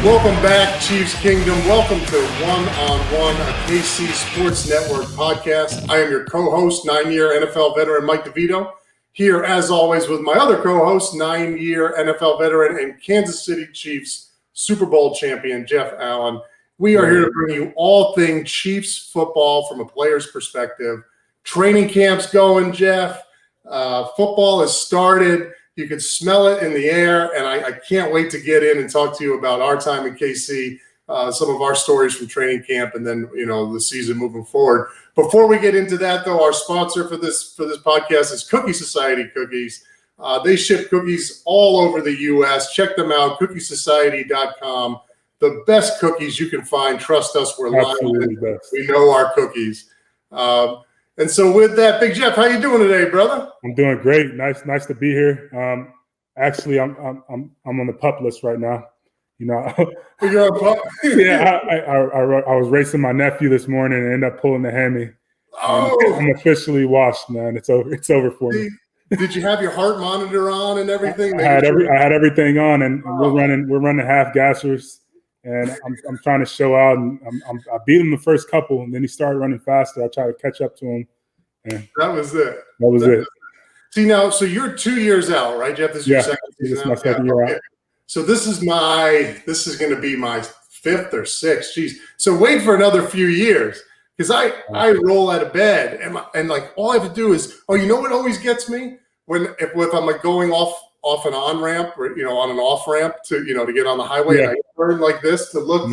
Welcome back, Chiefs Kingdom. Welcome to One-on-One, a KC Sports Network podcast. I am your co-host, 9-year NFL veteran Mike DeVito, here as always with my other co-host, 9-year NFL veteran and Kansas City Chiefs Super Bowl champion, Jeff Allen. We are here to bring you all things Chiefs football from a player's perspective. Training camp's going, Jeff. Football has started. You can smell it in the air, and I can't wait to get in and talk to you about our time in KC, some of our stories from training camp, and then the season moving forward. Before we get into that, though, our sponsor for this podcast is Cookie Society Cookies. They ship cookies all over the U.S. Check them out, cookiesociety.com. The best cookies you can find. Trust us, we're linemen. We know our cookies. And so with that, Big Jeff, how you doing today, brother? I'm doing great. Nice to be here. Actually, I'm on the pup list right now. You're on pup? Yeah, I was racing my nephew this morning and ended up pulling the hammy. I'm officially washed, man. It's over for me. Did you have your heart monitor on and everything? I had everything on, and we're running half gassers. And I'm trying to show out, and I beat him the first couple, and then he started running faster. I tried to catch up to him. And that was it. That was it. See, now, so you're 2 years out, right, Jeff? This is your second season. This is my second year out. So this is going to be my fifth or sixth. Jeez. So wait for another few years, because I roll out of bed, and like all I have to do is, you know what always gets me? If I'm like going off an on ramp or on an off ramp to to get on the highway, and I turn like this to look,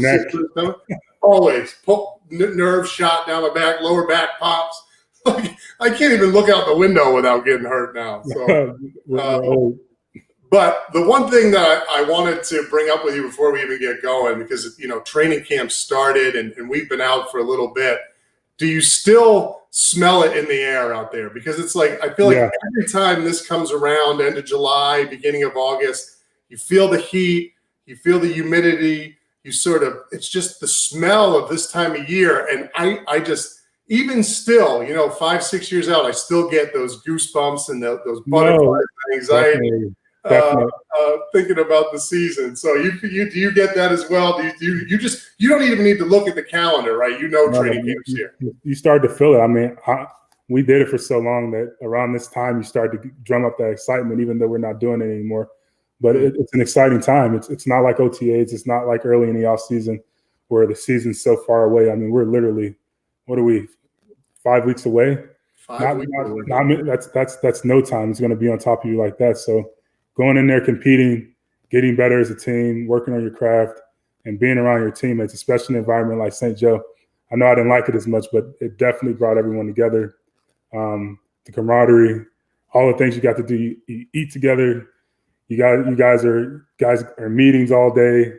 always pull nerve shot down my back, lower back pops. Like, I can't even look out the window without getting hurt now. So, but the one thing that I wanted to bring up with you before we even get going, because training camp started and we've been out for a little bit. Do you still smell it in the air out there? Because it's like, I feel like every time this comes around, end of July, beginning of August, you feel the heat, you feel the humidity, it's just the smell of this time of year. And I just, even still, 5-6 years out, I still get those goosebumps and those butterflies and anxiety. Definitely. Thinking about the season. So do you get that as well? You don't even need to look at the calendar, right? Training camp's here. You start to feel it. I mean, we did it for so long that around this time you start to drum up that excitement, even though we're not doing it anymore. But it's an exciting time. It's not like OTAs. It's not like early in the off season where the season's so far away. I mean, we're literally, 5 weeks away? 5 weeks away. I mean, that's no time. It's going to be on top of you like that. So going in there, competing, getting better as a team, working on your craft, and being around your teammates, especially in an environment like St. Joe. I know I didn't like it as much, but it definitely brought everyone together. The camaraderie, all the things you got to do. You eat together. You guys are meetings all day,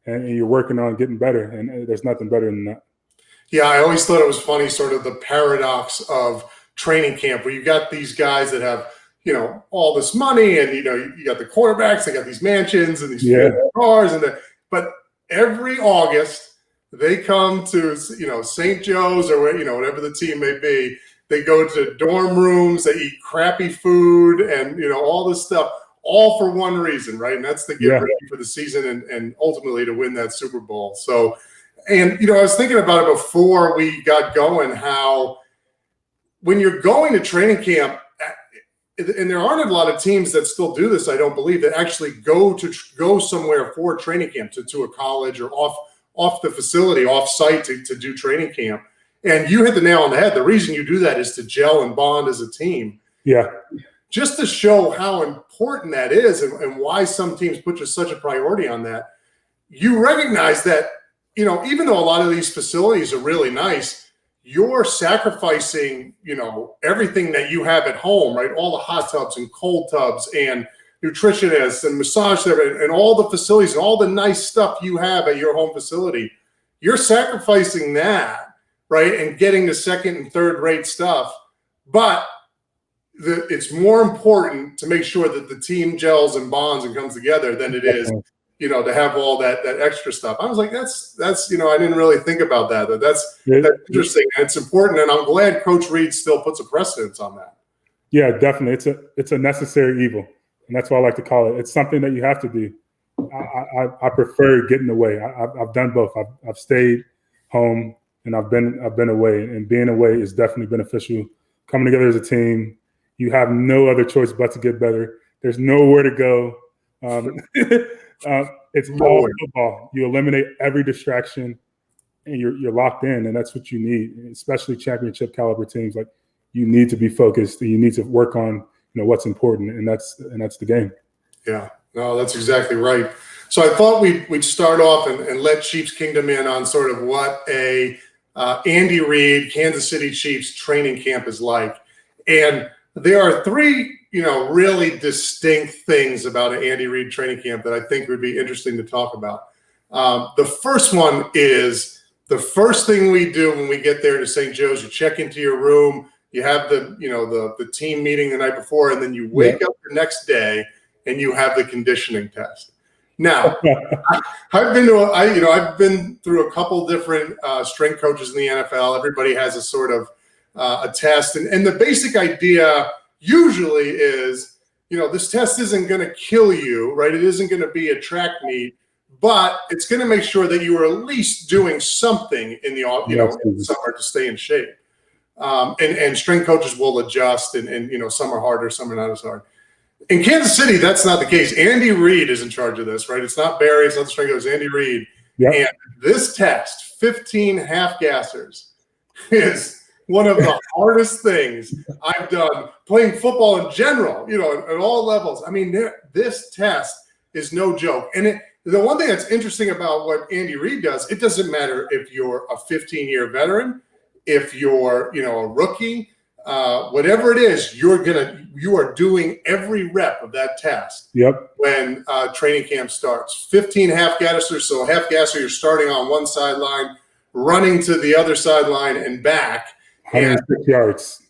and you're working on getting better. And there's nothing better than that. Yeah, I always thought it was funny, sort of the paradox of training camp, where you got these guys that have all this money, and you got the quarterbacks, they got these mansions and these cars, but every August they come to St. Joe's or whatever the team may be. They go to dorm rooms, they eat crappy food, and all this stuff, all for one reason, right? And that's to get ready for the season and ultimately to win that Super Bowl. So, and I was thinking about it before we got going, how when you're going to training camp. And there aren't a lot of teams that still do this, I don't believe, that actually go somewhere for training camp, to a college or off the facility, off site to do training camp. And you hit the nail on the head. The reason you do that is to gel and bond as a team. Yeah. Just to show how important that is and why some teams put just such a priority on that. You recognize that, even though a lot of these facilities are really nice, you're sacrificing, everything that you have at home, right? All the hot tubs and cold tubs and nutritionists and massage therapy and all the facilities and all the nice stuff you have at your home facility. You're sacrificing that, right? And getting the second and third rate stuff. But it's more important to make sure that the team gels and bonds and comes together than it is to have all that extra stuff. I was like, that's I didn't really think about that. That's interesting. And it's important. And I'm glad Coach Reid still puts a precedence on that. Yeah, definitely. It's a necessary evil. And that's what I like to call it. It's something that you have to do. I prefer getting away. I've done both. I've stayed home and I've been away, and being away is definitely beneficial. Coming together as a team, you have no other choice but to get better. There's nowhere to go. It's all football. You eliminate every distraction, and you're locked in, and that's what you need. Especially championship caliber teams, like you need to be focused, and you need to work on what's important, and that's the game. Yeah, no, that's exactly right. So I thought we'd start off and let Chiefs Kingdom in on sort of what a Andy Reid, Kansas City Chiefs training camp is like. And there are three, really distinct things about an Andy Reid training camp that I think would be interesting to talk about. The first one is the first thing we do when we get there to St. Joe's, you check into your room, you have the team meeting the night before, and then you wake up the next day and you have the conditioning test. Now, I've been through a couple different strength coaches in the NFL. Everybody has a sort of a test, and the basic idea usually is, this test isn't going to kill you, right? It isn't going to be a track meet, but it's going to make sure that you are at least doing something in the in the summer to stay in shape. And strength coaches will adjust, and some are harder, some are not as hard. In Kansas City, that's not the case. Andy Reid is in charge of this, right? It's not Barry, it's not the strength coach, it's Andy Reid. Yep. And this test, 15 half gassers, is one of the hardest things I've done playing football in general, at all levels. I mean, this test is no joke. And the one thing that's interesting about what Andy Reid does, it doesn't matter if you're a 15-year veteran, if you're, a rookie, whatever it is, you are doing every rep of that test. Yep. When training camp starts. 15 half gassers, so half gasser, you're starting on one sideline, running to the other sideline and back. 106 yards.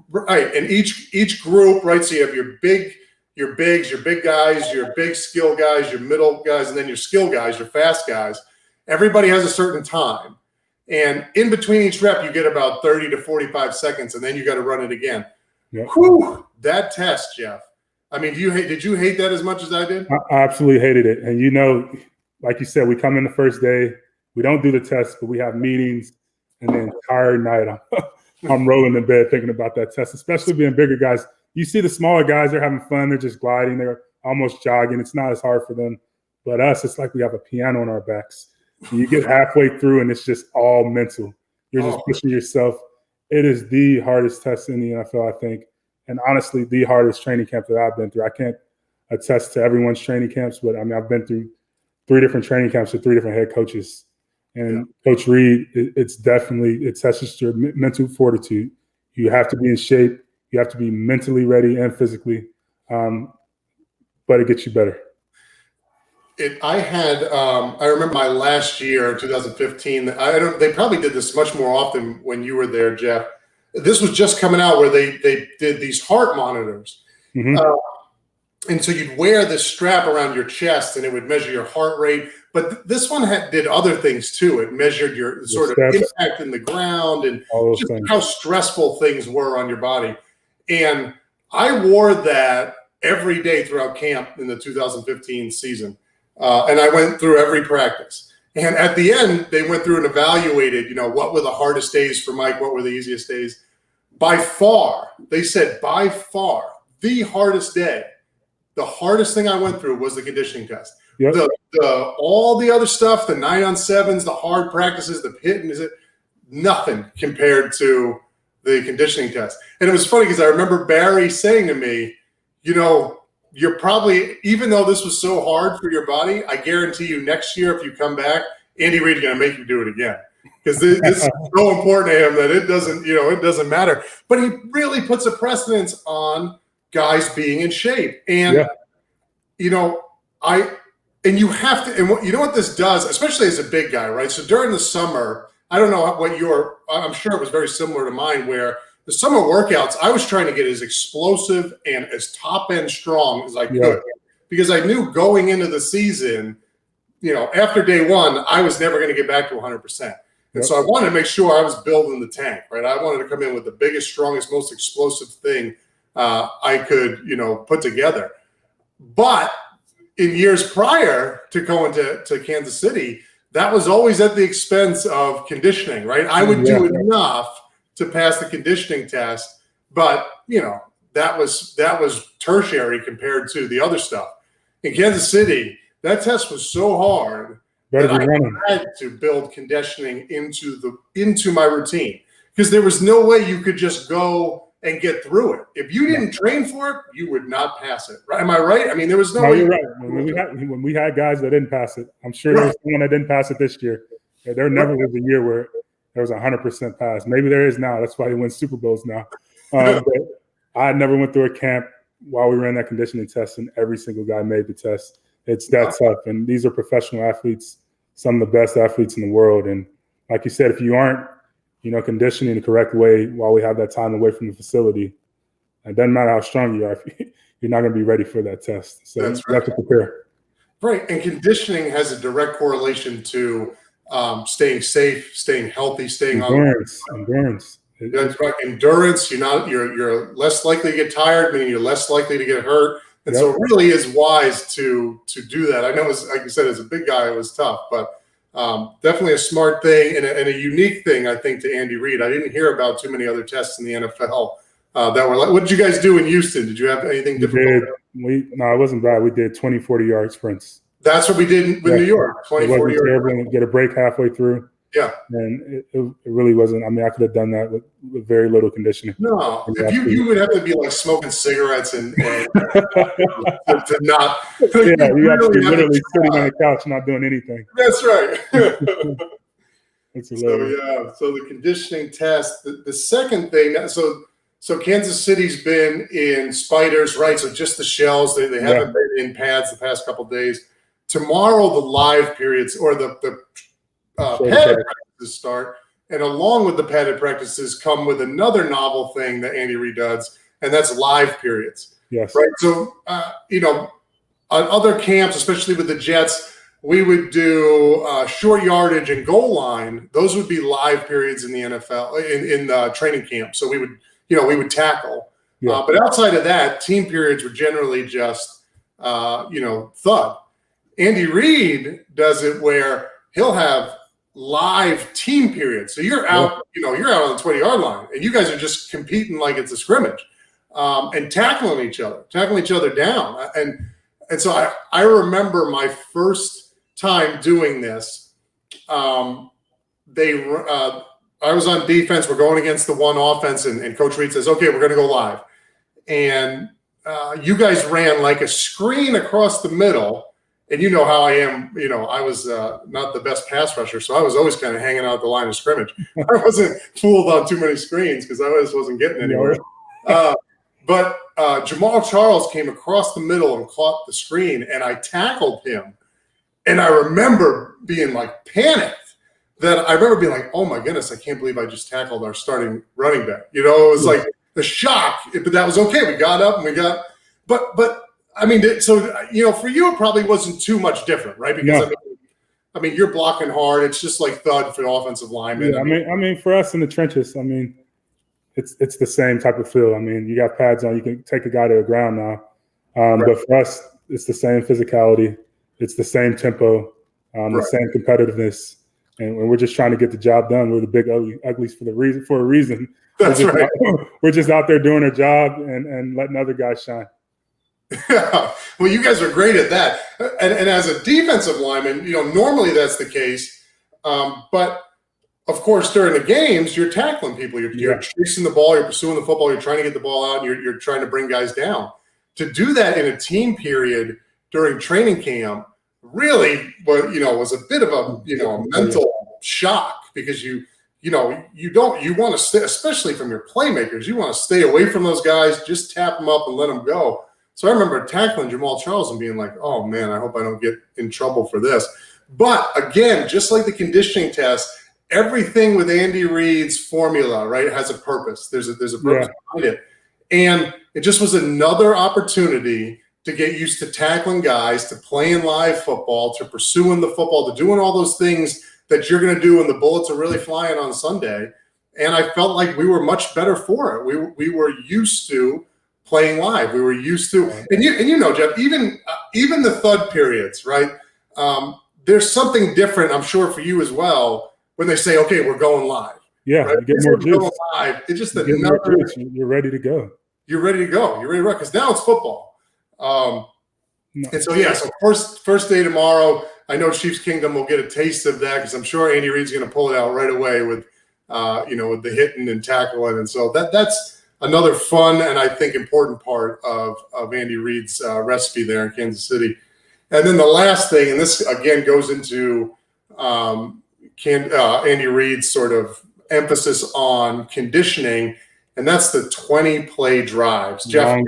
Right, and each group, right? So you have your bigs, your big guys, your big skill guys, your middle guys, and then your skill guys, your fast guys. Everybody has a certain time. And in between each rep, you get about 30 to 45 seconds, and then you got to run it again. Yep. Whew, that test, Jeff. I mean, did you hate that as much as I did? I absolutely hated it. And like you said, we come in the first day, we don't do the test, but we have meetings, and the entire night I'm rolling in bed thinking about that test, especially being bigger guys. You see the smaller guys, they're having fun, they're just gliding, they're almost jogging. It's not as hard for them. But us, it's like we have a piano on our backs. You get halfway through and it's just all mental. You're just pushing yourself. It is the hardest test in the NFL, I think. And honestly, the hardest training camp that I've been through. I can't attest to everyone's training camps, but I mean, I've been through 3 different training camps with 3 different head coaches. And Coach Reid, it tests your mental fortitude. You have to be in shape. You have to be mentally ready and physically, but it gets you better. I remember my last year, 2015. They probably did this much more often when you were there, Jeff. This was just coming out where they did these heart monitors. Mm-hmm. And so you'd wear this strap around your chest and it would measure your heart rate. But this one did other things too. It measured your sort of impact in the ground and just how stressful things were on your body. And I wore that every day throughout camp in the 2015 season. And I went through every practice. And at the end, they went through and evaluated, what were the hardest days for Mike? What were the easiest days? By far, they said by far, the hardest day, the hardest thing I went through was the conditioning test. Yep. All the other stuff, the 9-on-7s, the hard practices, the hitting, nothing compared to the conditioning test. And it was funny because I remember Barry saying to me, you're probably, even though this was so hard for your body, I guarantee you next year, if you come back, Andy Reid is going to make you do it again. Because this is so important to him that it doesn't matter. But he really puts a precedence on guys being in shape. And, you have to, and what this does, especially as a big guy, right? So during the summer, I don't know I'm sure it was very similar to mine, where the summer workouts, I was trying to get as explosive and as top end strong as I could, because I knew going into the season, after day one, I was never going to get back to 100%. And so I wanted to make sure I was building the tank, right? I wanted to come in with the biggest, strongest, most explosive thing I could, put together. But in years prior to going to Kansas City, that was always at the expense of conditioning, right? I would do enough to pass the conditioning test, but that was tertiary compared to the other stuff. In Kansas City, that test was so hard that I had to build conditioning into my routine, because there was no way you could just go and get through it. If you didn't train for it, you would not pass it. Right? Am I right? I mean, there was no way. You're right. When we had guys that didn't pass it, I'm sure there was someone that didn't pass it this year. There never was a year where there was 100% pass. Maybe there is now. That's why he wins Super Bowls now. But I never went through a camp while we ran that conditioning test, and every single guy made the test. It's that tough. And these are professional athletes, some of the best athletes in the world. And like you said, if you aren't, conditioning the correct way while we have that time away from the facility, it doesn't matter how strong you are, you're not going to be ready for that test. So you have to prepare. Right. And conditioning has a direct correlation to staying safe, staying healthy, staying endurance. That's right. Endurance. You're less likely to get tired, meaning you're less likely to get hurt. And so it really is wise to do that. I know, like you said, as a big guy, it was tough, but definitely a smart thing and a unique thing, I think, to Andy Reid. I didn't hear about too many other tests in the NFL that were like. What did you guys do in Houston? Did you have anything different? No, it wasn't bad. We did 20, 40-yard sprints. That's what we did with New York. 20, 40 yards. Get a break halfway through. Yeah. And it really wasn't. I mean, I could have done that with very little conditioning. No, if you would have to be like smoking cigarettes and to not. You have to be literally sitting on the couch not doing anything. That's right. That's hilarious. So the conditioning test. The second thing. So Kansas City's been in spiders, right? So just the shells. They haven't been in pads the past couple of days. Tomorrow, the live periods or the padded practices start, and along with the padded practices come with another novel thing that Andy Reid does, and that's live periods. Yes. Right. So, on other camps, especially with the Jets, we would do short yardage and goal line. Those would be live periods in the NFL in the training camp. So we would tackle. Yeah. But outside of that, team periods were generally just thud. Andy Reid does it where he'll have live team periods. So you're out, you're out on the 20-yard line, and you guys are just competing like it's a scrimmage, and tackling each other down. And so I remember my first time doing this. I was on defense. We're going against the one offense, and Coach Reid says, "Okay, we're going to go live." And you guys ran like a screen across the middle. And you know how I am, I was not the best pass rusher, so I was always kind of hanging out at the line of scrimmage. I wasn't fooled on too many screens because I just wasn't getting anywhere. But Jamal Charles came across the middle and caught the screen, and I tackled him. And I remember being like panicked. I remember being like, oh my goodness, I can't believe I just tackled our starting running back. It was like the shock, but that was okay. We got up and but I mean, so, for you, it probably wasn't too much different, right? Because, I mean, you're blocking hard. It's just like thud for the offensive lineman. Yeah, I mean, for us in the trenches, I mean, it's the same type of feel. I mean, you got pads on. You can take a guy to the ground now. But for us, it's the same physicality. It's the same tempo, the same competitiveness. And we're just trying to get the job done. We're the big uglies for a reason. That's right. We're just out there doing our job and letting other guys shine. Yeah. Well, you guys are great at that. And as a defensive lineman, normally that's the case. But of course, during the games, you're tackling people. You're chasing the ball. You're pursuing the football. You're trying to get the ball out. And you're trying to bring guys down. To do that in a team period during training camp really was a bit of a mental shock, because you want to stay, especially from your playmakers. You want to stay away from those guys. Just tap them up and let them go. So I remember tackling Jamal Charles and being like, oh, man, I hope I don't get in trouble for this. But, again, just like the conditioning test, everything with Andy Reid's formula, right, has a purpose. There's a purpose behind it. And it just was another opportunity to get used to tackling guys, to playing live football, to pursuing the football, to doing all those things that you're going to do when the bullets are really flying on Sunday. And I felt like we were much better for it. We were used to playing live. We were used to, and you know, Jeff, even the thud periods, right? There's something different, I'm sure, for you as well when they say, "Okay, we're going live." Yeah, right? you get more juice. Going live. It's just You're ready to go. You're ready to go. You're ready to rock because now it's football. And so so first day tomorrow. I know Chiefs Kingdom will get a taste of that because I'm sure Andy Reid's going to pull it out right away with with the hitting and tackling, and so that's another fun and I think important part of Andy Reid's recipe there in Kansas City. And then the last thing, and this again goes into Andy Reid's sort of emphasis on conditioning, and that's the 20-play drives. Jeff,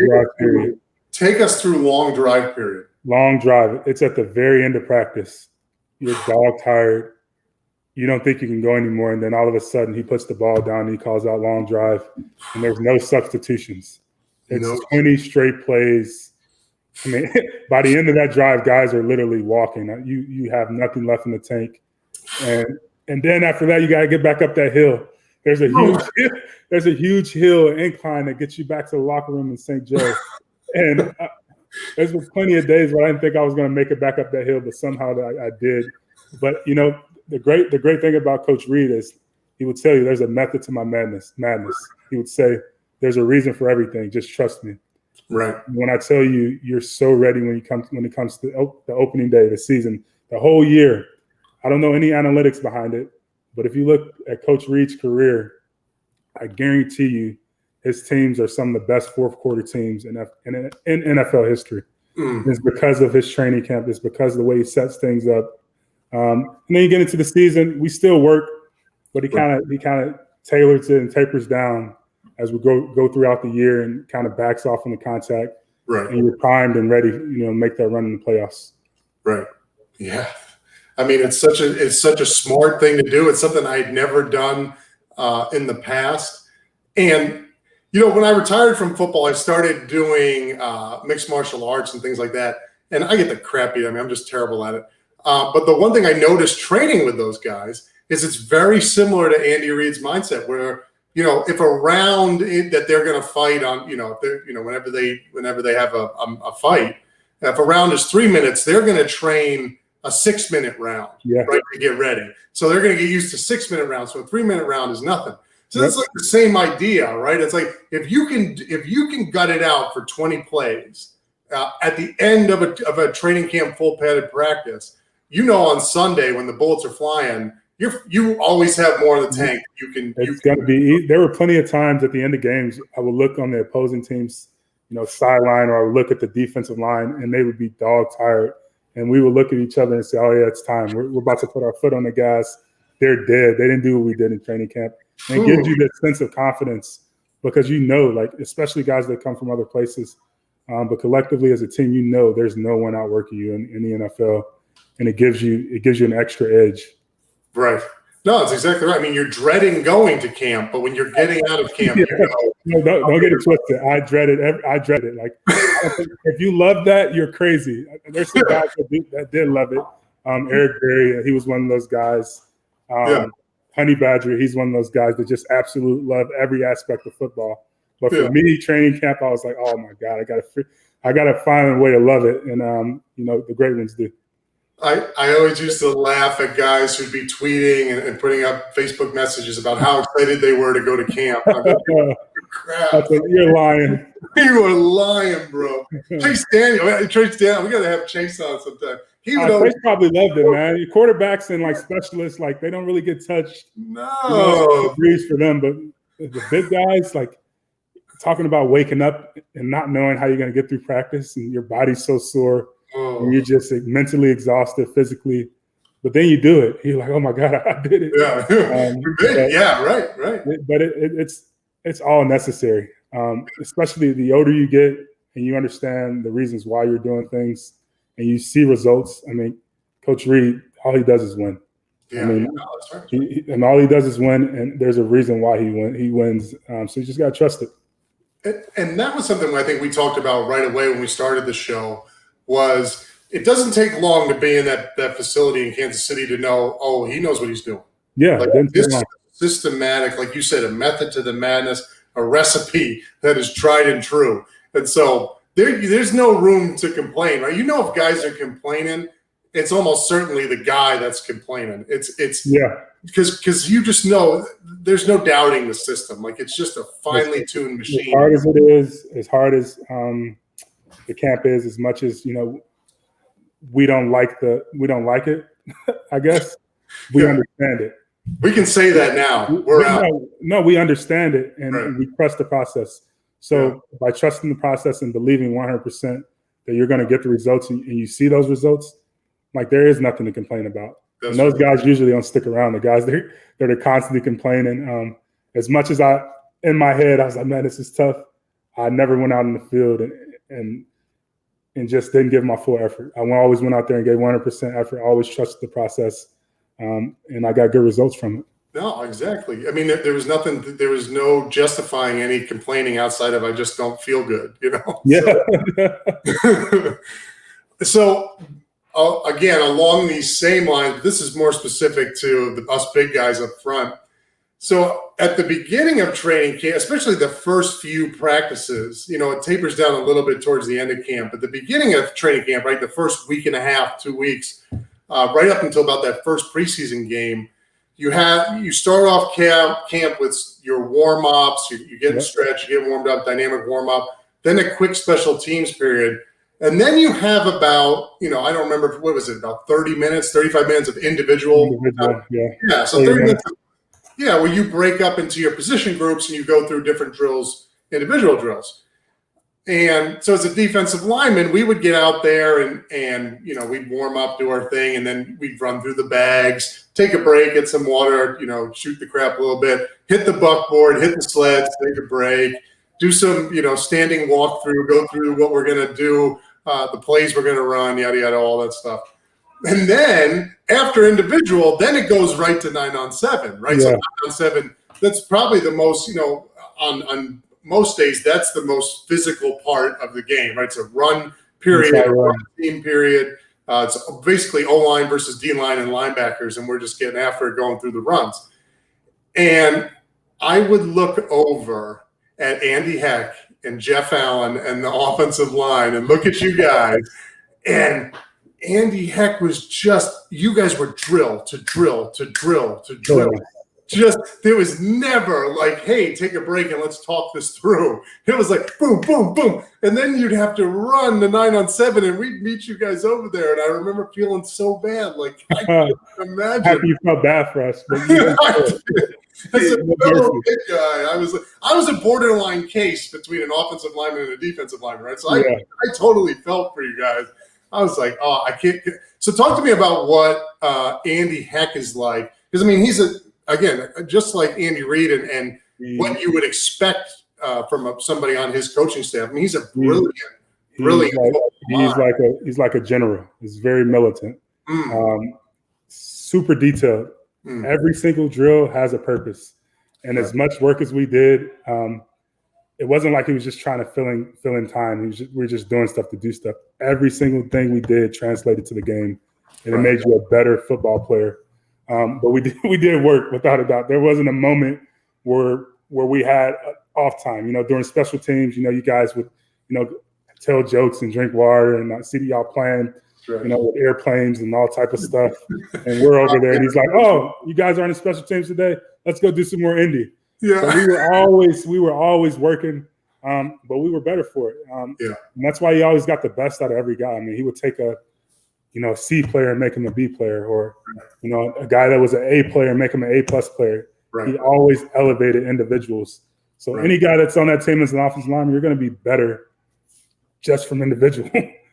take us through long drive period. Long drive. It's at the very end of practice. You're dog tired. You don't think you can go anymore. And then all of a sudden he puts the ball down and he calls out long drive. And there's no substitutions. It's 20 straight plays. I mean, by the end of that drive, guys are literally walking. You have nothing left in the tank. And then after that, you got to get back up that hill. There's a huge hill incline that gets you back to the locker room in St. Joe. And there's been plenty of days where I didn't think I was going to make it back up that hill, but somehow I did. But, the great thing about Coach Reid is he would tell you there's a method to my madness. He would say there's a reason for everything. Just trust me. Right. When I tell you you're so ready when it comes to the opening day of the season, the whole year, I don't know any analytics behind it, but if you look at Coach Reid's career, I guarantee you his teams are some of the best fourth quarter teams in NFL history. It's because of his training camp. It's because of the way he sets things up. And then you get into the season, we still work, but he kind of tailors it and tapers down as we go throughout the year and kind of backs off on the contact. Right. And you're primed and ready, make that run in the playoffs. Right. Yeah. I mean, it's such a smart thing to do. It's something I'd never done in the past. And when I retired from football, I started doing mixed martial arts and things like that. And I get the crap beat. I mean, I'm just terrible at it. But the one thing I noticed training with those guys is it's very similar to Andy Reid's mindset where, if a round that they're going to fight on, whenever they have a fight, if a round is 3 minutes, they're going to train a 6-minute round, right, to get ready. So they're going to get used to 6-minute rounds. So a 3-minute round is nothing. So that's like the same idea, right? It's like if you can gut it out for 20 plays at the end of a training camp full padded practice, on Sunday when the bullets are flying, you always have more in the tank. There were plenty of times at the end of games I would look on the opposing team's sideline, or I would look at the defensive line, and they would be dog tired, and we would look at each other and say, "Oh yeah, it's time. We're about to put our foot on the gas. They're dead. They didn't do what we did in training camp." And it gives you that sense of confidence because especially guys that come from other places, but collectively as a team, there's no one outworking you in the NFL, and it gives you an extra edge. Right. No, that's exactly right. I mean, you're dreading going to camp, but when you're getting out of camp, don't get it twisted. I dread it. Like, if you love that, you're crazy. There's some guys that did love it. Eric Berry, he was one of those guys. Honey Badger, he's one of those guys that just absolutely love every aspect of football. But for me, training camp, I was like, oh my God, I gotta find a way to love it, and the great ones do. I always used to laugh at guys who'd be tweeting and putting up Facebook messages about how excited they were to go to camp. Crap. You're lying. You were lying, bro. Chase Daniel, we got to have Chase on sometime. Chase probably loved it, man. Your quarterbacks and specialists, they don't really get touched. No, breeze for them, but the big guys, talking about waking up and not knowing how you're going to get through practice, and your body's so sore. And you're just mentally exhausted, physically, but then you do it. You're like, "Oh my God, I did it!" Yeah, right. But it's all necessary, especially the older you get and you understand the reasons why you're doing things, and you see results. I mean, Coach Reid, all he does is win. Yeah, that's right. And all he does is win, and there's a reason why he wins. So you just got to trust it. And that was something I think we talked about right away when we started the show. Was it doesn't take long to be in that facility in Kansas City to know, he knows what he's doing. Yeah. This is systematic, like you said, a method to the madness, a recipe that is tried and true. And so there's no room to complain, right? You know, if guys are complaining, it's almost certainly the guy that's complaining. It's because you just know there's no doubting the system. Like, it's just a finely tuned machine. As hard as it is, as hard as the camp is, as much as, you know, we don't like it, I guess, we understand it. We can say that now. We're out. No, we understand it, and Right. we trust the process. So by trusting the process and believing 100% that you're going to get the results, and you see those results, like, there is nothing to complain about. And those guys usually don't stick around. The guys that are constantly complaining. As much as in my head, I was like, man, this is tough. I never went out in the field and just didn't give my full effort. I always went out there and gave 100% effort. I always trusted the process, and I got good results from it. No, exactly. I mean, there was nothing. There was no justifying any complaining outside of I just don't feel good. You know. Yeah. So again, along these same lines, this is more specific to us big guys up front. So at the beginning of training camp, especially the first few practices, you know, it tapers down a little bit towards the end of camp. At the beginning of training camp, right, the first week and a half, 2 weeks, right up until about that first preseason game, you start off camp with your warm ups. You get stretched, you get warmed up, dynamic warm up, then a quick special teams period. And then you have about, you know, I don't remember, what was it, about 30 minutes, 35 minutes of individual. Yeah, so 30 minutes. Where you break up into your position groups and you go through different drills, individual drills. And so as a defensive lineman, we would get out there and you know, we'd warm up, do our thing, and then we'd run through the bags, take a break, get some water, you know, shoot the crap a little bit, hit the buckboard, hit the sleds, take a break, do some, you know, standing walkthrough, go through what we're going to do, the plays we're going to run, yada, yada, all that stuff. And then after individual, then it goes right to 9-on-7, right? Yeah. So 9-on-7, that's probably the most, you know, on most days, that's the most physical part of the game, right? It's a run period, a run team period. It's basically O-line versus D-line and linebackers, and we're just getting after it going through the runs. And I would look over at Andy Heck and Jeff Allen and the offensive line and look at you guys, and Andy Heck was just, you guys were drill to drill to drill to drill. Just, there was never like, hey, take a break and let's talk this through. It was like boom, boom, boom. And then you'd have to run the 9-on-7 and we'd meet you guys over there. And I remember feeling so bad. Like, I can't imagine. Happy you felt bad for us. But as a fellow big guy, I was a borderline case between an offensive lineman and a defensive lineman, right? So I totally felt for you guys. I was like, oh, I can't. So talk to me about what Andy Heck is like. Because, I mean, he's again, just like Andy Reid and what you would expect from somebody on his coaching staff. I mean, he's a brilliant. He's like a general. He's very militant, super detailed. Every single drill has a purpose. And as much work as we did, it wasn't like he was just trying to fill in time. We were just doing stuff to do stuff. Every single thing we did translated to the game, and it made you a better football player. But we did work, without a doubt. There wasn't a moment where we had off time. You know, during special teams, you know, you guys would, you know, tell jokes and drink water, and see y'all playing, you know, with airplanes and all type of stuff. And we're over there, and he's like, "Oh, you guys aren't in special teams today? Let's go do some more indie." Yeah, so we were always working, but we were better for it. And that's why he always got the best out of every guy. I mean, he would take a C player and make him a B player, or, you know, a guy that was an A player and make him an A+ player. Right. He always elevated individuals. So any guy that's on that team as an offensive lineman, you're going to be better just from individual.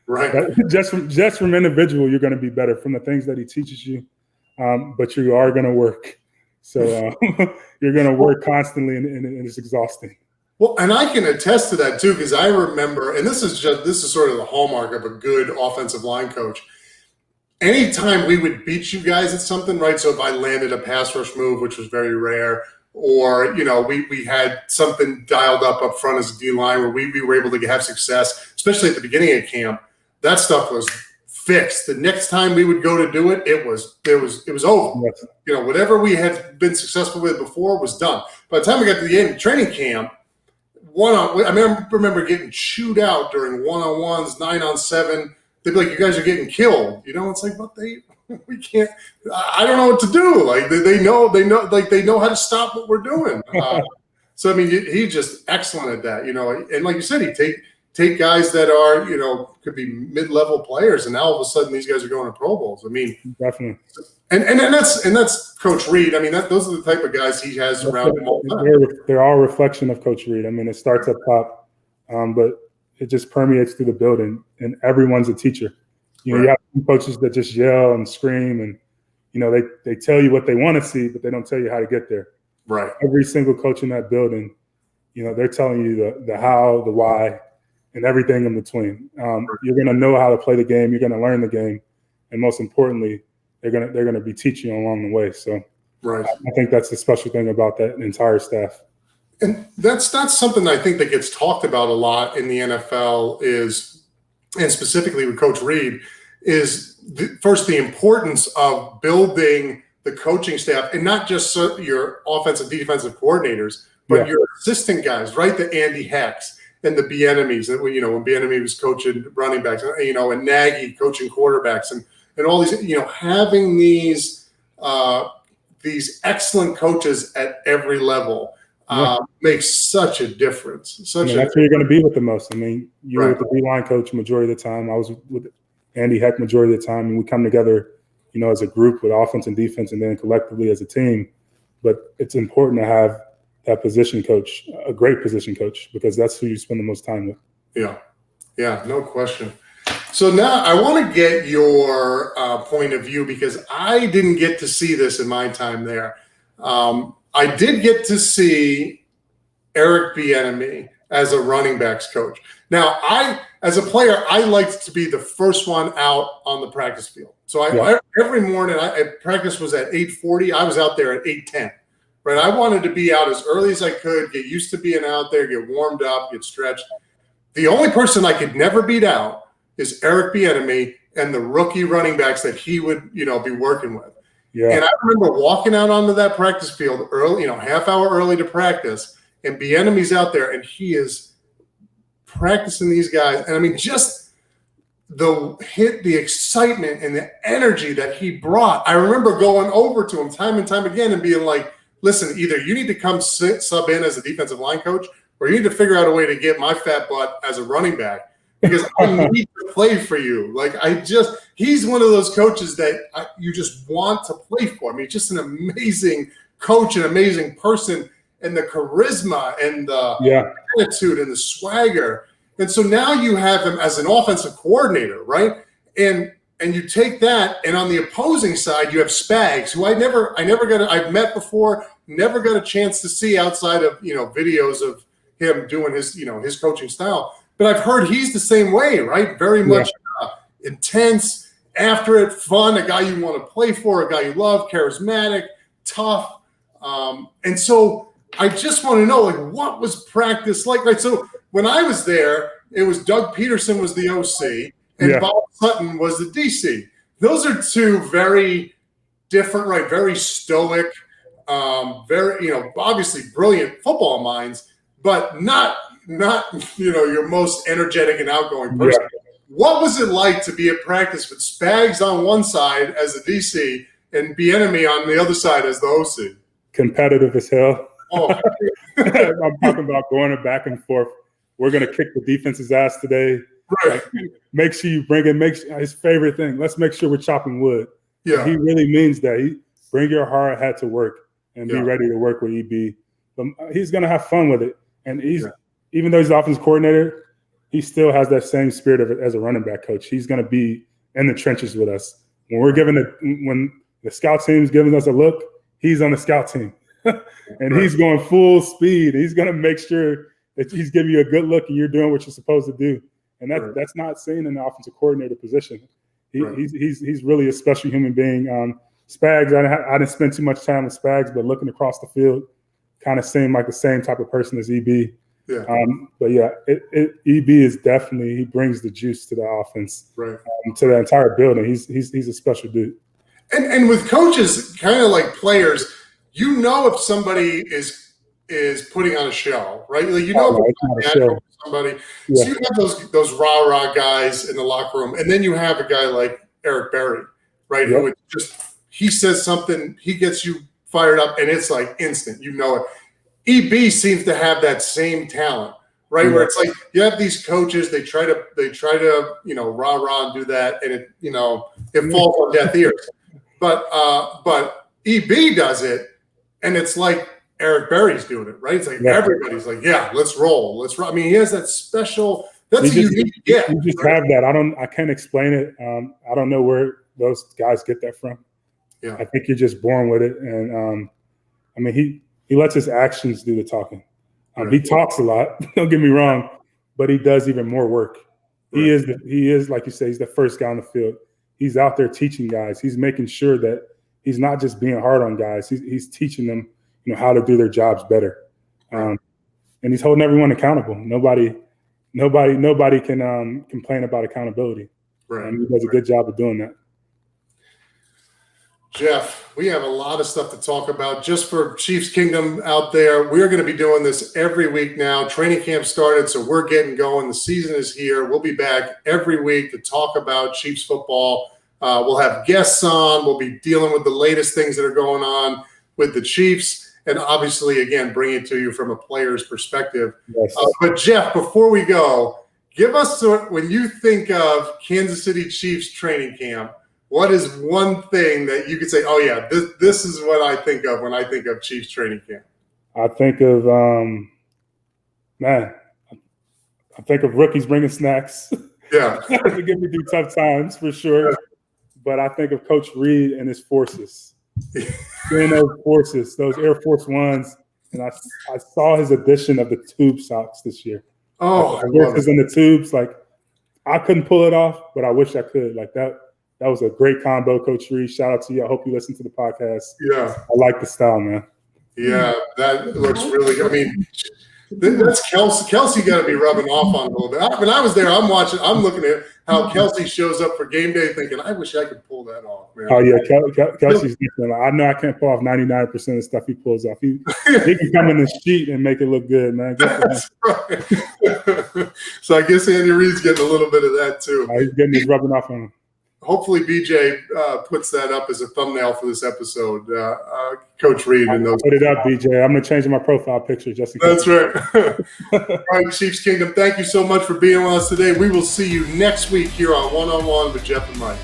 Right. just from individual, you're going to be better from the things that he teaches you. But you are going to work. So you're going to work constantly, and it's exhausting. Well, and I can attest to that too, because I remember, and this is sort of the hallmark of a good offensive line coach. Anytime we would beat you guys at something, right? So if I landed a pass rush move, which was very rare, or, you know, we had something dialed up front as a D-line where we were able to have success, especially at the beginning of camp, that stuff was fixed. The next time we would go to do it, it was over. Yes. You know, whatever we had been successful with before was done. By the time we got to the end of training camp, I remember getting chewed out during one-on-ones, 9-on-7. They'd be like, "You guys are getting killed." It's like, but we can't. I don't know what to do. Like they know how to stop what we're doing. So I mean, he's just excellent at that. And like you said, he take guys that are could be mid-level players, and now all of a sudden these guys are going to Pro Bowls. I mean, definitely. And that's Coach Reid. I mean, those are the type of guys he has around him all the time. They're all a reflection of Coach Reid. I mean, it starts up top, but it just permeates through the building, and everyone's a teacher. You have some coaches that just yell and scream, and they tell you what they want to see, but they don't tell you how to get there. Right. Every single coach in that building, they're telling you the how, the why, and everything in between. You're going to know how to play the game. You're going to learn the game, and most importantly, they're going to be teaching you along the way. So, right. I think that's the special thing about that entire staff. And that's not something I think that gets talked about a lot in the NFL and specifically with Coach Reid, is first the importance of building the coaching staff, and not just your offensive, defensive coordinators, but your assistant guys, right? The Andy Hecks and the Bieniemys that when Bieniemy was coaching running backs, and Nagy coaching quarterbacks, and all these, having these excellent coaches at every level makes such a difference. That's who you're going to be with the most. I mean, you were with the D-line coach majority of the time. I was with Andy Heck majority of the time, and we come together, as a group with offense and defense, and then collectively as a team. But it's important to have that position coach, a great position coach, because that's who you spend the most time with. Yeah, no question. So now I want to get your point of view, because I didn't get to see this in my time there. I did get to see Eric Bieniemy as a running backs coach. Now, as a player, I liked to be the first one out on the practice field. So every morning, practice was at 8:40. I was out there at 8:10. Right? I wanted to be out as early as I could, get used to being out there, get warmed up, get stretched. The only person I could never beat out is Eric Bieniemy and the rookie running backs that he would, be working with. Yeah. And I remember walking out onto that practice field early, half hour early to practice, and Bieniemy's out there, and he is practicing these guys. And I mean, just the excitement and the energy that he brought. I remember going over to him time and time again and being like, "Listen, either you need to come sub in as a defensive line coach, or you need to figure out a way to get my fat butt as a running back, because I need to play for you." Like, he's one of those coaches that you just want to play for. I mean, just an amazing coach, an amazing person, and the charisma and the attitude and the swagger. And so now you have him as an offensive coordinator, right? And you take that, and on the opposing side, you have Spags, who I've met before, never got a chance to see outside of, videos of him doing his coaching style. But I've heard he's the same way, right? Very much intense, after it, fun, a guy you want to play for, a guy you love, charismatic, tough. And so I just want to know, like, what was practice like? Right. So when I was there, it was Doug Peterson was the OC and Bob Sutton was the DC. Those are two very different, right? Very stoic, very, obviously brilliant football minds, but not your most energetic and outgoing person. Yeah. What was it like to be at practice with Spags on one side as the DC and Bieniemy on the other side as the OC? Competitive as hell. Oh. I'm talking about going back and forth. We're going to kick the defense's ass today. Right. Like, make sure you bring in, his favorite thing. Let's make sure we're chopping wood. Yeah. And he really means that. Bring your hard hat to work and be ready to work with EB. But he's going to have fun with it. And even though he's the offensive coordinator, he still has that same spirit as a running back coach. He's going to be in the trenches with us. When the scout team's giving us a look, he's on the scout team. And he's going full speed. He's going to make sure that he's giving you a good look and you're doing what you're supposed to do. And that's not seen in the offensive coordinator position. He's really a special human being. Spags, I didn't spend too much time with Spags, but looking across the field, kind of seemed like the same type of person as EB. Yeah. EB is definitely, he brings the juice to the offense, to the entire building. He's a special dude. And with coaches, kind of like players, if somebody is is putting on a show, right? Like, it's not a show. Somebody. Yeah. So you have those rah-rah guys in the locker room, and then you have a guy like Eric Berry, right? Yep. Who he says something, he gets you fired up, and it's like instant. You know it. EB seems to have that same talent, right? Yeah. Where it's like you have these coaches, they try to rah-rah and do that, and it falls on deaf ears. But EB does it, and it's like Eric Berry's doing it, right? It's like everybody's like, yeah, let's roll. I mean, he has that special. That's a unique gift. You just have that. I can't explain it. I don't know where those guys get that from. Yeah, I think you're just born with it, and I mean, he lets his actions do the talking. He talks a lot. Don't get me wrong, but he does even more work. Right. He is like you say, he's the first guy on the field. He's out there teaching guys. He's making sure that he's not just being hard on guys. He's teaching them, how to do their jobs better. And he's holding everyone accountable. Nobody can complain about accountability. Right. He does a good job of doing that. Jeff, we have a lot of stuff to talk about just for Chiefs Kingdom out there. We're going to be doing this every week now. Training camp started, so we're getting going. The season is here. We'll be back every week to talk about Chiefs football. We'll have guests on. We'll be dealing with the latest things that are going on with the Chiefs, and obviously, again, bring it to you from a player's perspective. Yes. But, Jeff, before we go, give us, when you think of Kansas City Chiefs training camp, what is one thing that you could say, oh, yeah, this is what I think of when I think of Chiefs training camp? I think of, I think of rookies bringing snacks. Yeah. To get me through tough times, for sure. Yeah. But I think of Coach Reid and his forces. Seeing those forces, those Air Force Ones. And I saw his addition of the tube socks this year. Oh, like, the forces in the tubes. Like, I couldn't pull it off, but I wish I could. Like, that was a great combo, Coach Reid. Shout out to you. I hope you listen to the podcast. Yeah. I like the style, man. Yeah, that looks really good. I mean, that's Kelsey. Kelsey got to be rubbing off on a little bit. When I was there, I'm looking at how Kelsey shows up for game day thinking, I wish I could pull that off, man. Oh, yeah, Kelsey's different. I know I can't pull off 99% of the stuff he pulls off. He can come in the sheet and make it look good, man. That's right. So I guess Andy Reid's getting a little bit of that, too. He's getting his rubbing off on him. Hopefully, BJ puts that up as a thumbnail for this episode. Coach Reid and those. Put it up, BJ. I'm going to change my profile picture just in case. That's right. All right, Chiefs Kingdom, thank you so much for being with us today. We will see you next week here on One-on-One with Jeff and Mike.